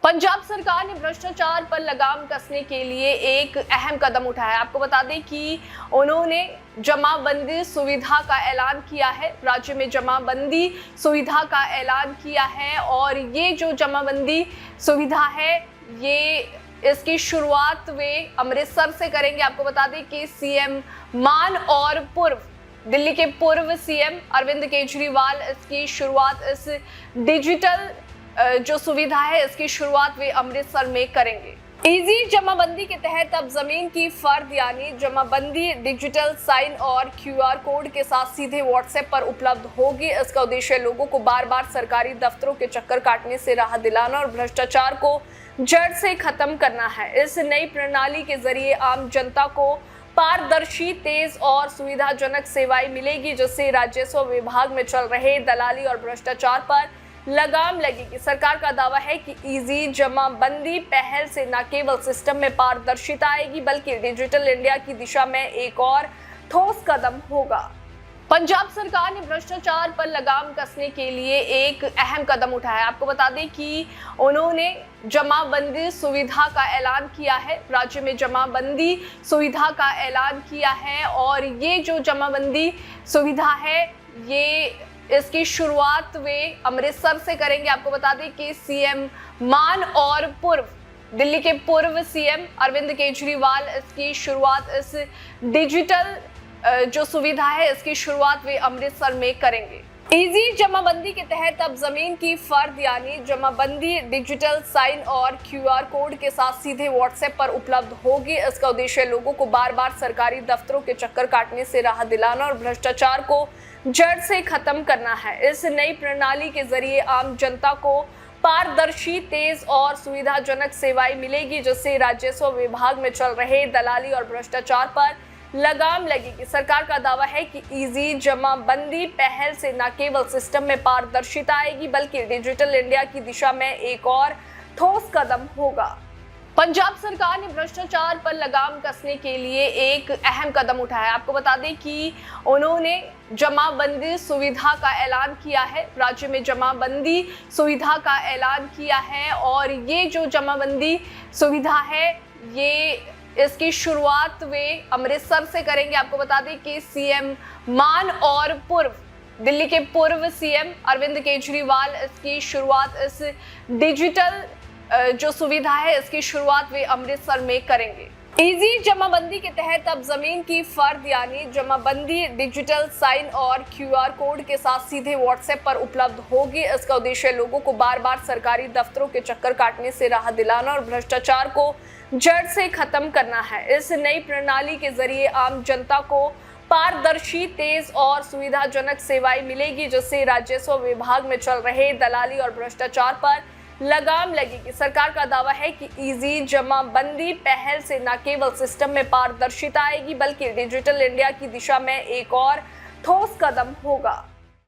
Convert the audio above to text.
पंजाब सरकार ने भ्रष्टाचार पर लगाम कसने के लिए एक अहम कदम उठाया है। आपको बता दें कि उन्होंने जमाबंदी सुविधा का ऐलान किया है। राज्य में जमाबंदी सुविधा का ऐलान किया है और ये जो जमाबंदी सुविधा है ये इसकी शुरुआत वे अमृतसर से करेंगे। आपको बता दें कि सीएम मान और दिल्ली के पूर्व सीएम अरविंद केजरीवाल इसकी शुरुआत इस डिजिटल जो सुविधा है इसकी शुरुआत वे अमृतसर में करेंगे। इजी जमाबंदी के तहत अब जमीन की फर्द यानी जमाबंदी डिजिटल साइन और क्यूआर कोड के साथ सीधे व्हाट्सएप पर उपलब्ध होगी। इसका उद्देश्य लोगों को बार बार सरकारी दफ्तरों के चक्कर काटने से राहत दिलाना और भ्रष्टाचार को जड़ से खत्म करना है। इस नई प्रणाली के जरिए आम जनता को पारदर्शी, तेज और सुविधाजनक सेवाएं मिलेगी, जिससे राजस्व विभाग में चल रहे दलाली और भ्रष्टाचार पर लगाम लगेगी। सरकार का दावा है कि इजी जमाबंदी पहल से न केवल सिस्टम में पारदर्शिता आएगी बल्कि डिजिटल इंडिया की दिशा में एक और ठोस कदम होगा। पंजाब सरकार ने भ्रष्टाचार पर लगाम कसने के लिए एक अहम कदम उठाया है। आपको बता दें कि उन्होंने जमाबंदी सुविधा का ऐलान किया है। राज्य में जमाबंदी सुविधा का ऐलान किया है और ये जो जमाबंदी सुविधा है ये इसकी शुरुआत वे अमृतसर से करेंगे। आपको बता दें कि सीएम मान और दिल्ली के पूर्व सीएम अरविंद केजरीवाल इसकी शुरुआत इस डिजिटल जो सुविधा है इसकी शुरुआत वे अमृतसर में करेंगे। इजी जमाबंदी के तहत अब जमीन की फर्द यानी जमाबंदी डिजिटल साइन और क्यूआर कोड के साथ सीधे व्हाट्सएप पर उपलब्ध होगी। इसका उद्देश्य लोगों को बार बार सरकारी दफ्तरों के चक्कर काटने से राहत दिलाना और भ्रष्टाचार को जड़ से खत्म करना है। इस नई प्रणाली के जरिए आम जनता को पारदर्शी, तेज और सुविधाजनक सेवाएं मिलेगी, जिससे राजस्व विभाग में चल रहे दलाली और भ्रष्टाचार पर लगाम लगेगी। सरकार का दावा है कि इजी जमाबंदी पहल से न केवल सिस्टम में पारदर्शिता आएगी बल्कि डिजिटल इंडिया की दिशा में एक और ठोस कदम होगा। पंजाब सरकार ने भ्रष्टाचार पर लगाम कसने के लिए एक अहम कदम उठाया है। आपको बता दें कि उन्होंने जमाबंदी सुविधा का ऐलान किया है। राज्य में जमाबंदी सुविधा का ऐलान किया है और ये जो जमाबंदी सुविधा है ये इसकी शुरुआत वे अमृतसर से करेंगे। आपको बता दें कि सीएम मान और दिल्ली के पूर्व सीएम अरविंद केजरीवाल इसकी शुरुआत इस डिजिटल जो सुविधा है इसकी शुरुआत वे अमृतसर में करेंगे। इजी जमाबंदी के तहत अब जमीन की फर्द यानी जमाबंदी डिजिटल साइन और क्यूआर कोड के साथ सीधे व्हाट्सएप पर उपलब्ध होगी। इसका उद्देश्य लोगों को बार बार सरकारी दफ्तरों के चक्कर काटने से राहत दिलाना और भ्रष्टाचार को जड़ से खत्म करना है। इस नई प्रणाली के जरिए आम जनता को पारदर्शी, तेज और सुविधाजनक सेवाएं मिलेगी, जिससे राजस्व विभाग में चल रहे दलाली और भ्रष्टाचार पर लगाम लगेगी। सरकार का दावा है कि इजी जमाबंदी पहल से न केवल सिस्टम में पारदर्शिता आएगी बल्कि डिजिटल इंडिया की दिशा में एक और ठोस कदम होगा।